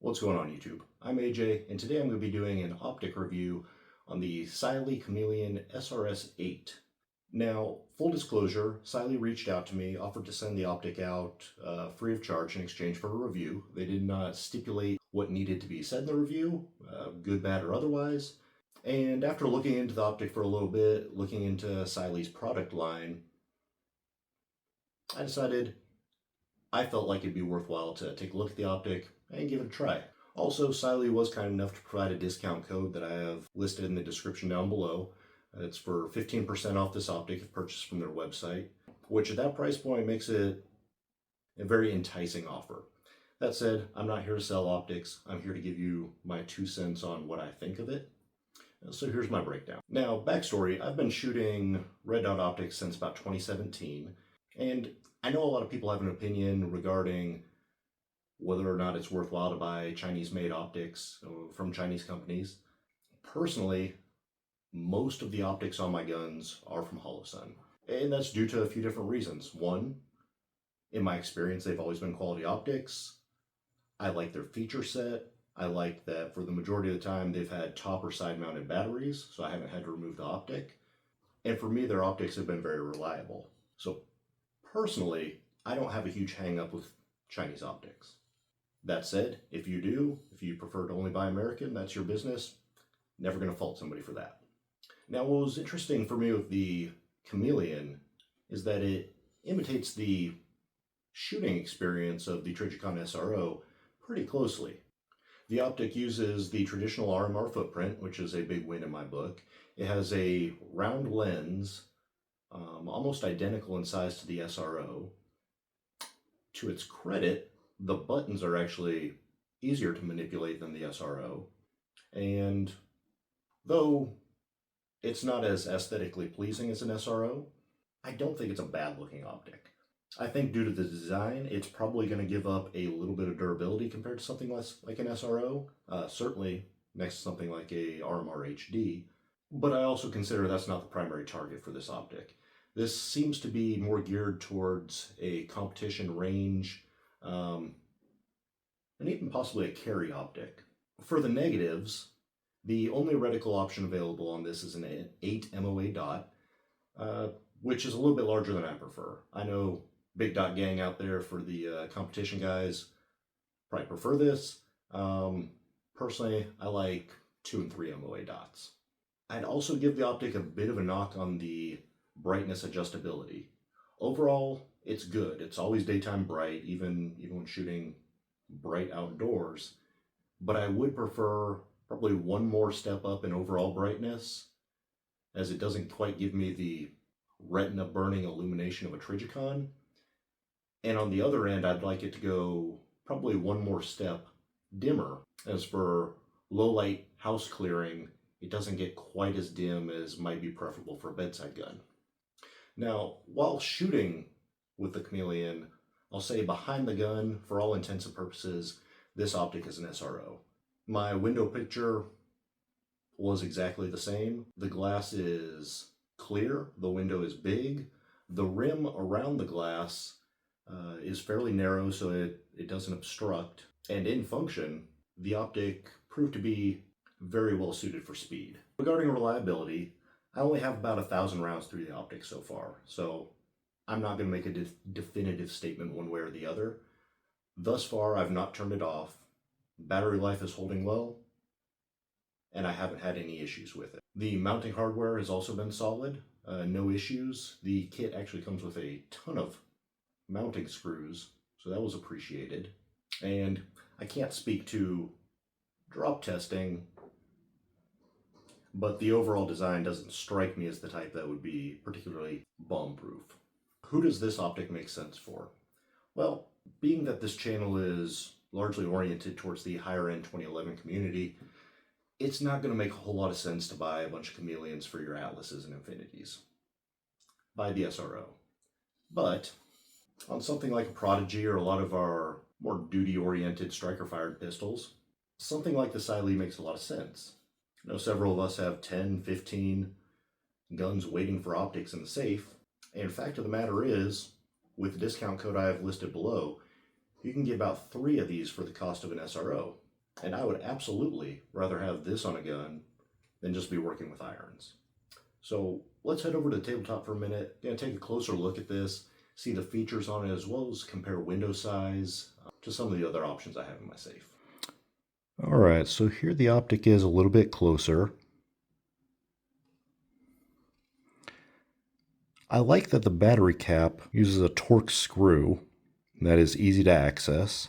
What's going on YouTube? I'm AJ, and today I'm going to be doing an optic review on the Cyelee Chameleon SRS 8. Now, full disclosure, Cyelee reached out to me, offered to send the optic out free of charge in exchange for a review. They did not stipulate what needed to be said in the review, good, bad, or otherwise. And after looking into the optic for a little bit, looking into Cyelee's product line, I decided I felt like it'd be worthwhile to take a look at the optic and give it a try. Also, Cyelee was kind enough to provide a discount code that I have listed in the description down below. It's for 15% off this optic if purchased from their website, which at that price point makes it a very enticing offer. That said, I'm not here to sell optics. I'm here to give you my 2 cents on what I think of it. So here's my breakdown. Now, backstory, I've been shooting red dot optics since about 2017, and I know a lot of people have an opinion regarding whether or not it's worthwhile to buy Chinese-made optics from Chinese companies. Personally, most of the optics on my guns are from Holosun, and that's due to a few different reasons. One, in my experience, they've always been quality optics. I like their feature set. I like that for the majority of the time they've had top or side mounted batteries, so I haven't had to remove the optic. And for me, their optics have been very reliable. So personally, I don't have a huge hang up with Chinese optics. That said, if you do, if you prefer to only buy American, that's your business. Never going to fault somebody for that. Now, what was interesting for me with the Chameleon is that it imitates the shooting experience of the Trijicon SRO pretty closely. The optic uses the traditional RMR footprint, which is a big win in my book. It has a round lens, almost identical in size to the SRO. To its credit, the buttons are actually easier to manipulate than the SRO. And though it's not as aesthetically pleasing as an SRO, I don't think it's a bad looking optic. I think due to the design, it's probably going to give up a little bit of durability compared to something less like an SRO, certainly next to something like a RMR HD, but I also consider that's not the primary target for this optic. This seems to be more geared towards a competition range, and even possibly a carry optic. For the negatives, the only reticle option available on this is an 8 MOA dot, which is a little bit larger than I prefer. I know big dot gang out there for the competition guys probably prefer this. Personally, I like 2 and 3 MOA dots. I'd also give the optic a bit of a knock on the brightness adjustability. Overall, it's good. It's always daytime bright, even when shooting bright outdoors. But I would prefer probably one more step up in overall brightness, as it doesn't quite give me the retina burning illumination of a Trijicon. And on the other end, I'd like it to go probably one more step dimmer. As for low light house clearing, it doesn't get quite as dim as might be preferable for a bedside gun. Now, while shooting with the Chameleon, I'll say behind the gun, for all intents and purposes, this optic is an SRO. My window picture was exactly the same. The glass is clear, the window is big, the rim around the glass is fairly narrow so it doesn't obstruct, and in function, the optic proved to be very well suited for speed. Regarding reliability, I only have about 1,000 rounds through the optic so far, so I'm not going to make a definitive statement one way or the other. Thus far, I've not turned it off. Battery life is holding well, and I haven't had any issues with it. The mounting hardware has also been solid, no issues. The kit actually comes with a ton of mounting screws, so that was appreciated. And I can't speak to drop testing, but the overall design doesn't strike me as the type that would be particularly bomb-proof. Who does this optic make sense for? Well, being that this channel is largely oriented towards the higher-end 2011 community, it's not going to make a whole lot of sense to buy a bunch of Chameleons for your Atlases and Infinities. Buy the SRO. But on something like a Prodigy or a lot of our more duty-oriented striker-fired pistols, something like the Cyelee makes a lot of sense. I know several of us have 10, 15 guns waiting for optics in the safe, and fact of the matter is, with the discount code I have listed below, you can get about 3 of these for the cost of an SRO. And I would absolutely rather have this on a gun than just be working with irons. So let's head over to the tabletop for a minute. Gonna take a closer look at this, see the features on it, as well as compare window size to some of the other options I have in my safe. All right, so here the optic is a little bit closer. I like that the battery cap uses a Torx screw that is easy to access.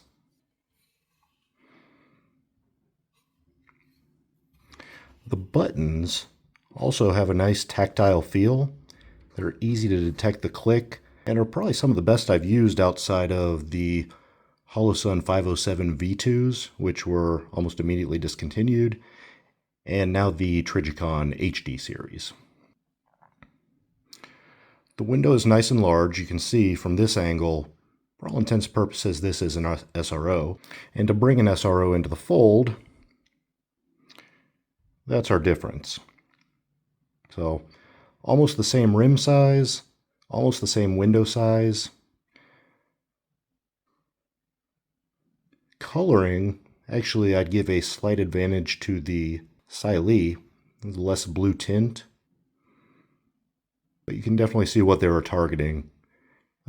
The buttons also have a nice tactile feel. They're easy to detect the click and are probably some of the best I've used outside of the Holosun 507 V2s, which were almost immediately discontinued, and now the Trijicon HD series. The window is nice and large. You can see from this angle, for all intents and purposes, this is an SRO. And to bring an SRO into the fold, that's our difference. So almost the same rim size, almost the same window size. Coloring, actually I'd give a slight advantage to the Cyelee, less blue tint. But you can definitely see what they were targeting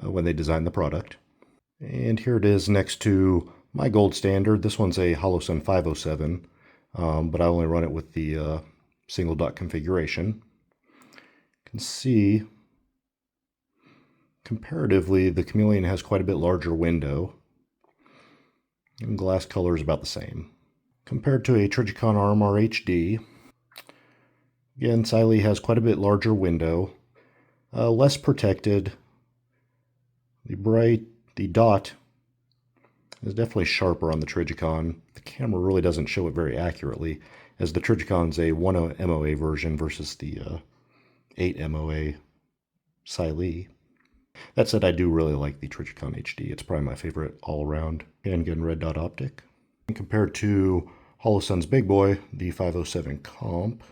when they designed the product. And here it is next to my gold standard. This one's a Holosun 507, but I only run it with the single dot configuration. You can see, comparatively, the Chameleon has quite a bit larger window, and glass color is about the same. Compared to a Trijicon RMR HD, again, Cyelee has quite a bit larger window, less protected. The dot is definitely sharper on the Trijicon. The camera really doesn't show it very accurately, as the Trigicon's a 1 MOA version versus the 8 MOA Cyelee. That said, I do really like the Trijicon HD. It's probably my favorite all-around handgun red dot optic. And compared to Holosun's big boy, the 507 Comp,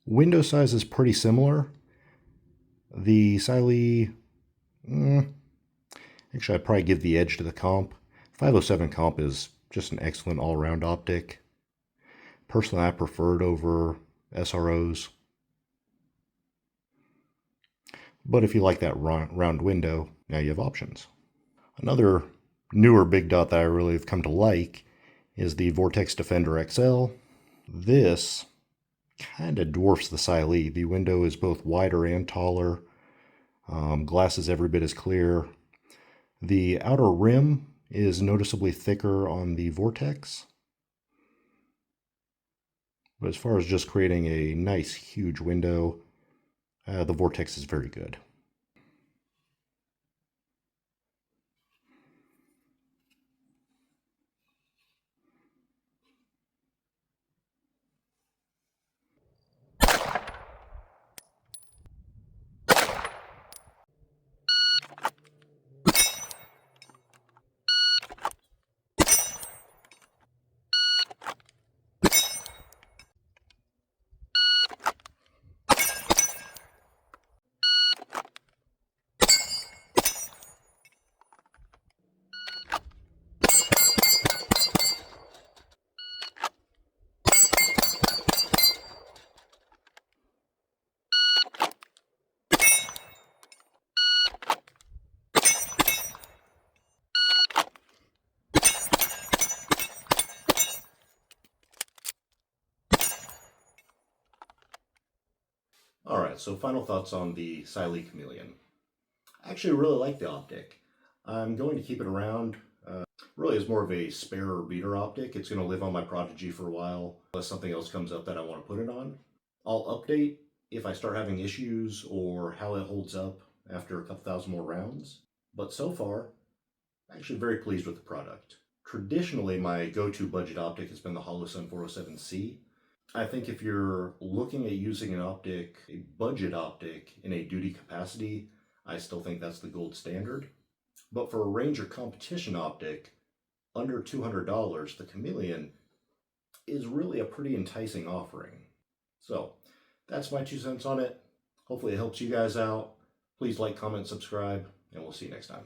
window size is pretty similar. The Cyelee, actually I'd probably give the edge to the Comp. 507 Comp is just an excellent all-around optic. Personally, I prefer it over SROs. But if you like that round window, now you have options. Another newer big dot that I really have come to like is the Vortex Defender XL. This kind of dwarfs the Cyelee. The window is both wider and taller. Glass is every bit as clear. The outer rim is noticeably thicker on the Vortex. But as far as just creating a nice huge window, the Vortex is very good. Alright, so final thoughts on the Cyelee Chameleon. I actually really like the optic. I'm going to keep it around. Really is more of a spare or beater optic. It's going to live on my Prodigy for a while, unless something else comes up that I want to put it on. I'll update if I start having issues or how it holds up after a couple thousand more rounds. But so far, I'm actually very pleased with the product. Traditionally, my go-to budget optic has been the Holosun 407C. I think if you're looking at using an optic, a budget optic in a duty capacity, I still think that's the gold standard. But for a range or competition optic, under $200, the Chameleon is really a pretty enticing offering. So that's my 2 cents on it. Hopefully it helps you guys out. Please like, comment, subscribe, and we'll see you next time.